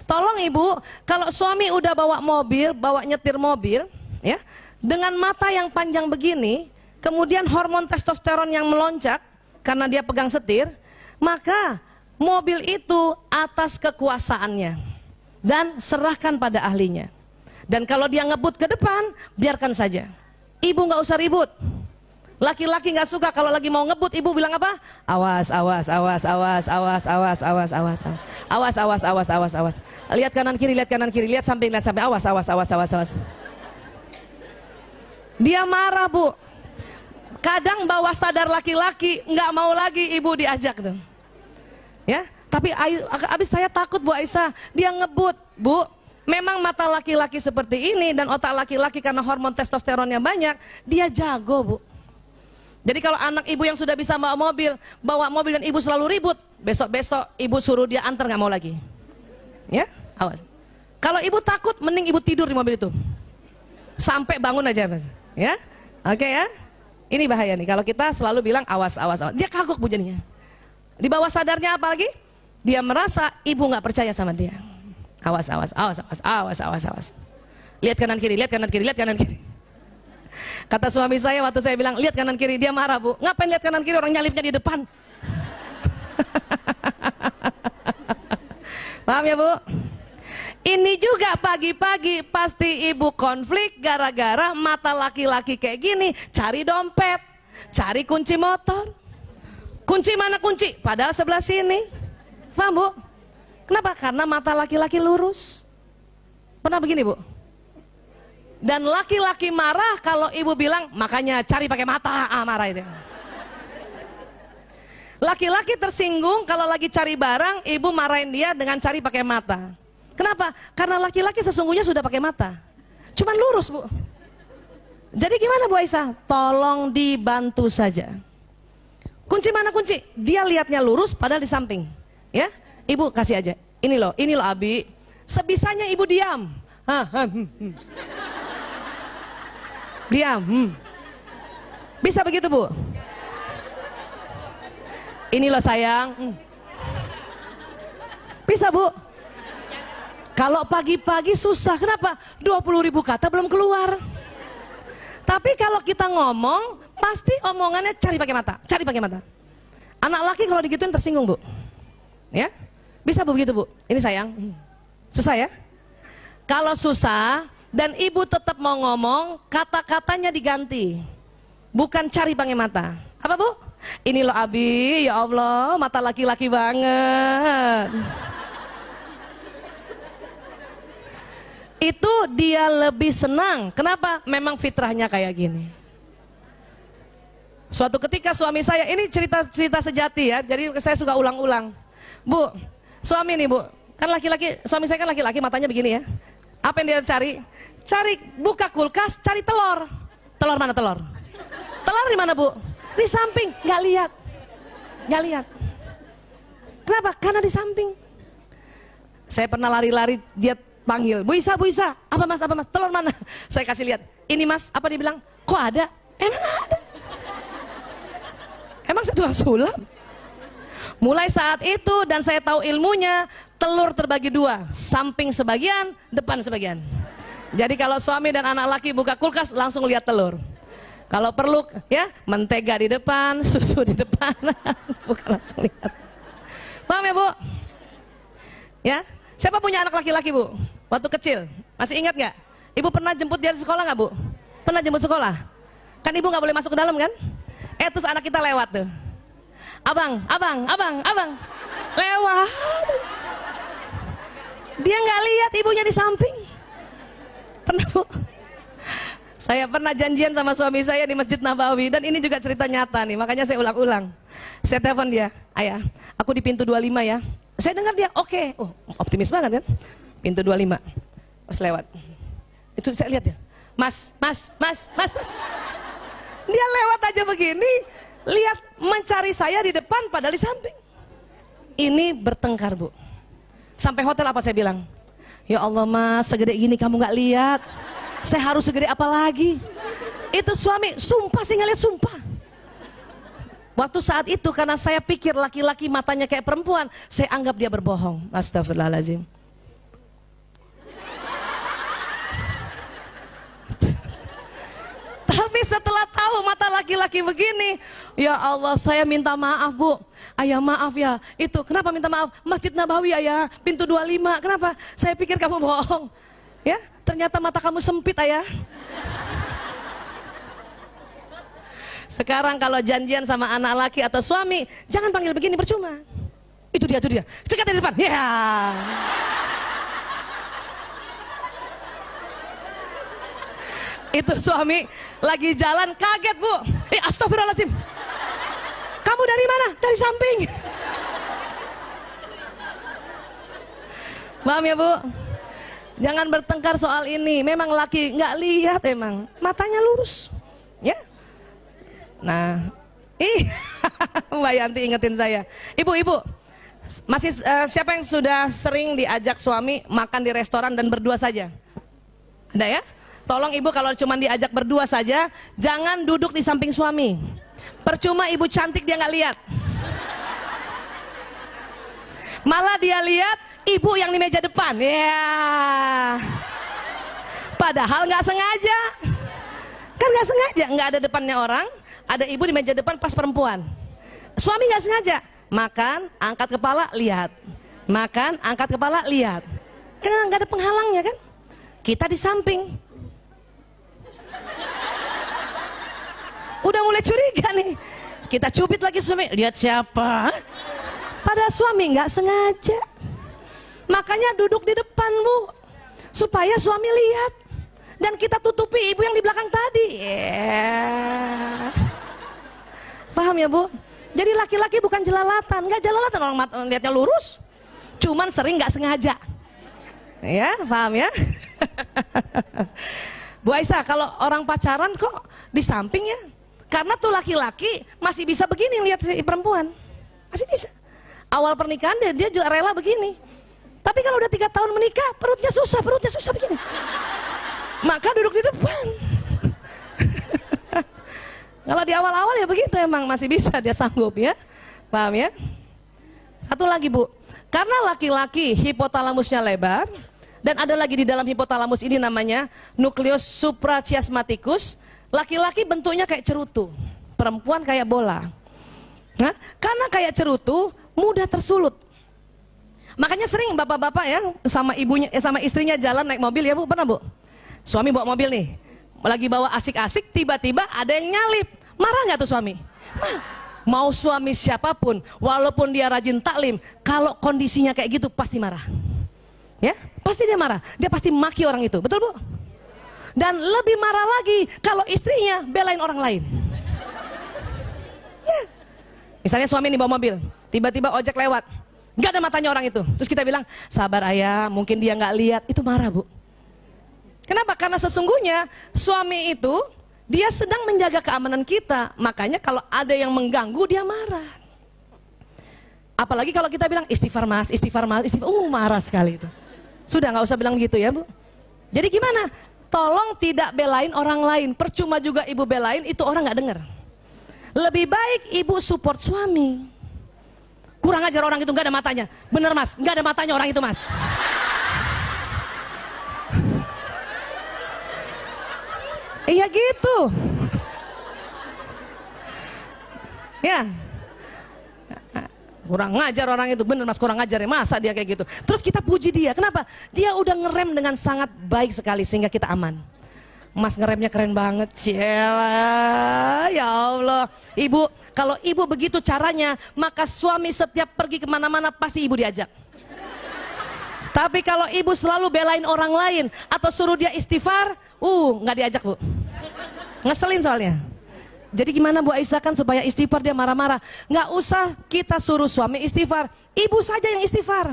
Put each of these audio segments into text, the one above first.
Tolong ibu, kalau suami udah bawa mobil, bawa nyetir mobil, ya, dengan mata yang panjang begini, kemudian hormon testosteron yang melonjak karena dia pegang setir, maka mobil itu atas kekuasaannya dan serahkan pada ahlinya. Dan kalau dia ngebut ke depan, biarkan saja. Ibu nggak usah ribut. Laki-laki nggak suka kalau lagi mau ngebut, ibu bilang apa? Awas, awas, awas, awas, awas, awas, awas, awas, awas, awas, awas, awas, awas. Lihat kanan kiri, lihat samping, awas, awas, awas, awas, awas. Dia marah bu. Kadang bawah sadar laki-laki nggak mau lagi ibu diajak tuh. Ya, tapi abis saya takut Bu Aisyah, dia ngebut, Bu. Memang mata laki-laki seperti ini dan otak laki-laki karena hormon testosteronnya banyak, dia jago bu. Jadi kalau anak ibu yang sudah bisa bawa mobil dan ibu selalu ribut, besok-besok ibu suruh dia antar nggak mau lagi. Ya, awas. Kalau ibu takut, mending ibu tidur di mobil itu, sampai bangun aja mas. Ya, oke ya. Ini bahaya nih kalau kita selalu bilang awas, awas, awas. Dia kagok bu jadinya. Di bawah sadarnya apa lagi? Dia merasa ibu nggak percaya sama dia. Awas, awas, awas, awas, awas, awas, awas. Lihat kanan kiri, lihat kanan kiri, lihat kanan kiri. Kata suami saya waktu saya bilang lihat kanan kiri, dia marah bu. Ngapain lihat kanan kiri, orang nyalipnya di depan. Paham ya bu? Ini juga pagi-pagi pasti ibu konflik gara-gara mata laki-laki kayak gini. Cari dompet, cari kunci motor. Kunci mana kunci? Padahal sebelah sini. Paham bu? Kenapa? Karena mata laki-laki lurus. Pernah begini bu? Dan laki-laki marah kalau ibu bilang makanya cari pakai mata, marah itu. Laki-laki tersinggung kalau lagi cari barang, ibu marahin dia dengan cari pakai mata. Kenapa? Karena laki-laki sesungguhnya sudah pakai mata, cuman lurus bu. Jadi gimana Bu Aisyah? Tolong dibantu saja. Kunci mana kunci? Dia lihatnya lurus padahal di samping. Ya, ibu kasih aja. Ini loh Abi. Sebisanya ibu diam. Diam. Bisa begitu bu? Ini loh sayang. Bisa bu? Kalau pagi-pagi susah, kenapa? 20.000 kata belum keluar. Tapi kalau kita ngomong, pasti omongannya cari pakai mata, cari pakai mata. Anak laki kalau digituin tersinggung bu. Ya, bisa bu begitu bu? Ini sayang. Susah ya? Kalau susah dan ibu tetap mau ngomong, kata-katanya diganti. Bukan cari pakai mata. Apa bu? Ini loh Abi, ya Allah, mata laki-laki banget. Itu dia lebih senang. Kenapa? Memang fitrahnya kayak gini. Suatu ketika suami saya, ini cerita sejati ya, jadi saya suka ulang-ulang. Bu, suami nih bu, kan laki-laki, suami saya kan laki-laki, matanya begini ya. Apa yang dia cari? Cari, buka kulkas, cari telur. Telur mana telur? Telur di mana bu? Di samping, nggak lihat. Nggak lihat. Kenapa? Karena di samping. Saya pernah lari-lari, dia panggil, Bu Isa, apa mas, telur mana? Saya kasih lihat, ini mas, apa dia bilang? Kok ada? Emang ada. Emang saya tukang sulap. Mulai saat itu dan saya tahu ilmunya, telur terbagi dua, samping sebagian, depan sebagian. Jadi kalau suami dan anak laki buka kulkas langsung lihat telur. Kalau perlu ya mentega di depan, susu di depan, bukan langsung lihat. Paham ya bu? Ya, siapa punya anak laki-laki bu? Waktu kecil, masih ingat nggak? Ibu pernah jemput dia di sekolah nggak bu? Pernah jemput sekolah? Kan ibu nggak boleh masuk ke dalam kan? Terus anak kita lewat tuh. Abang, lewat. Dia nggak lihat ibunya di samping. Pernah bu? Saya pernah janjian sama suami saya di Masjid Nabawi dan ini juga cerita nyata nih, makanya saya ulang-ulang. Saya telepon dia, ayah, aku di pintu 25 ya. Saya dengar dia, oke. Oh, optimis banget kan? Pintu 25, pas lewat. Itu saya lihat ya, mas. Dia lewat aja begini, lihat mencari saya di depan padahal di samping. Ini bertengkar bu. Sampai hotel apa saya bilang? Ya Allah mas, segede gini kamu nggak lihat. Saya harus segede apa lagi? Itu suami, sumpah sih ngeliat sumpah. Waktu saat itu karena saya pikir laki-laki matanya kayak perempuan, saya anggap dia berbohong. Astagfirullahaladzim. Tapi setelah tahu mata laki-laki begini, ya Allah, saya minta maaf Bu. Ayah maaf ya, itu kenapa minta maaf? Masjid Nabawi ayah, pintu 25, kenapa? Saya pikir kamu bohong. Ya, ternyata mata kamu sempit ayah. Sekarang kalau janjian sama anak laki atau suami, jangan panggil begini, percuma. Itu dia, cekat di depan. Ya. Itu suami lagi jalan kaget Bu. Astagfirullahaladzim. Kamu dari mana? Dari samping. Paham ya Bu? Jangan bertengkar soal ini. Memang laki nggak lihat emang, matanya lurus. Ya. Nah, Mbak Yanti ingetin saya. Ibu, masih siapa yang sudah sering diajak suami makan di restoran dan berdua saja? Ada ya? Tolong ibu kalau cuma diajak berdua saja, jangan duduk di samping suami. Percuma ibu cantik dia nggak lihat. Malah dia lihat ibu yang di meja depan. Ya. Padahal nggak sengaja. Kan nggak sengaja, nggak ada depannya orang. Ada ibu di meja depan pas perempuan. Suami nggak sengaja. Makan, angkat kepala, lihat. Makan, angkat kepala, lihat. Kan nggak ada penghalangnya kan? Kita di samping. Udah mulai curiga nih. Kita cubit lagi suami. Lihat siapa? Padahal suami nggak sengaja. Makanya duduk di depan Bu, supaya suami lihat. Dan kita tutupi ibu yang di belakang tadi. Paham ya Bu? Jadi laki-laki bukan jelalatan. Nggak jelalatan, orang lihatnya lurus, cuman sering nggak sengaja. Ya, paham ya? Bu Aisyah, kalau orang pacaran kok di samping ya? Karena tuh laki-laki masih bisa begini lihat si perempuan. Masih bisa. Awal pernikahan dia juga rela begini. Tapi kalau udah 3 tahun menikah, perutnya susah begini. Maka duduk di depan. Kalau di awal-awal ya begitu emang masih bisa dia sanggup ya. Paham ya? Satu lagi Bu, karena laki-laki hipotalamusnya lebar dan ada lagi di dalam hipotalamus ini namanya nukleus suprachiasmaticus. Laki-laki bentuknya kayak cerutu, perempuan kayak bola. Nah, karena kayak cerutu mudah tersulut. Makanya sering bapak-bapak ya sama ibunya sama istrinya jalan naik mobil ya Bu, pernah Bu? Suami bawa mobil nih, lagi bawa asik-asik, tiba-tiba ada yang nyalip. Marah nggak tuh suami? Mau suami siapapun, walaupun dia rajin taklim, kalau kondisinya kayak gitu pasti marah. Ya, pasti dia marah. Dia pasti maki orang itu, betul Bu? Dan lebih marah lagi kalau istrinya belain orang lain. Ya. Misalnya suami nih bawa mobil, tiba-tiba ojek lewat, nggak ada matanya orang itu. Terus kita bilang, sabar ayah, mungkin dia nggak lihat. Itu marah Bu. Kenapa? Karena sesungguhnya suami itu dia sedang menjaga keamanan kita. Makanya kalau ada yang mengganggu dia marah. Apalagi kalau kita bilang istighfar mas, istighfar mas, istighfar, marah sekali itu. Sudah nggak usah bilang gitu ya Bu. Jadi gimana? Tolong tidak belain orang lain. Percuma juga ibu belain, itu orang nggak dengar. Lebih baik ibu support suami. Kurang ajar orang itu, nggak ada matanya. Bener mas, nggak ada matanya orang itu mas. Iya gitu. Ya. Kurang ngajar orang itu, bener mas, kurang ngajar ya, masa dia kayak gitu. Terus kita puji dia, kenapa? Dia udah ngerem dengan sangat baik sekali sehingga kita aman. Mas ngeremnya keren banget, Ciela. Ya Allah. Ibu, kalau ibu begitu caranya, maka suami setiap pergi kemana-mana pasti ibu diajak. Tapi kalau ibu selalu belain orang lain atau suruh dia istighfar, nggak diajak Bu. Ngeselin soalnya. Jadi gimana Bu Aisyah kan supaya istighfar dia marah-marah? Nggak usah kita suruh suami istighfar, ibu saja yang istighfar.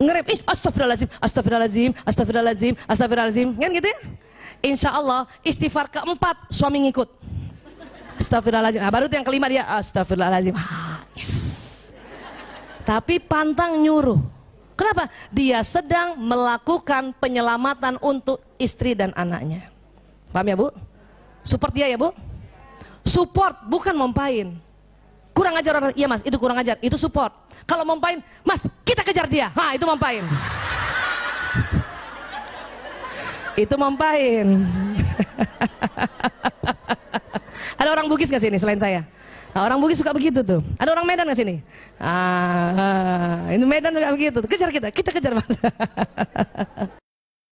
Ngerem, astagfirullahaladzim, astagfirullahaladzim, astagfirullahaladzim, astagfirullahaladzim, kan gitu ya? Insya Allah istighfar keempat suami ngikut. Astagfirullahaladzim. Nah, baru yang kelima dia astagfirullahaladzim. Yes. Tapi pantang nyuruh. Kenapa? Dia sedang melakukan penyelamatan untuk istri dan anaknya. Paham ya Bu? Support dia ya Bu? Support, bukan mompain. Kurang ajar orang, iya mas, itu kurang ajar, itu support. Kalau mompain, mas kita kejar dia, itu mompain. Itu mompain. Ada orang Bugis nggak sini selain saya? Nah, orang Bugis suka begitu tuh. Ada orang Medan nggak sini? Ini Medan juga begitu. Kejar kita kejar Mas.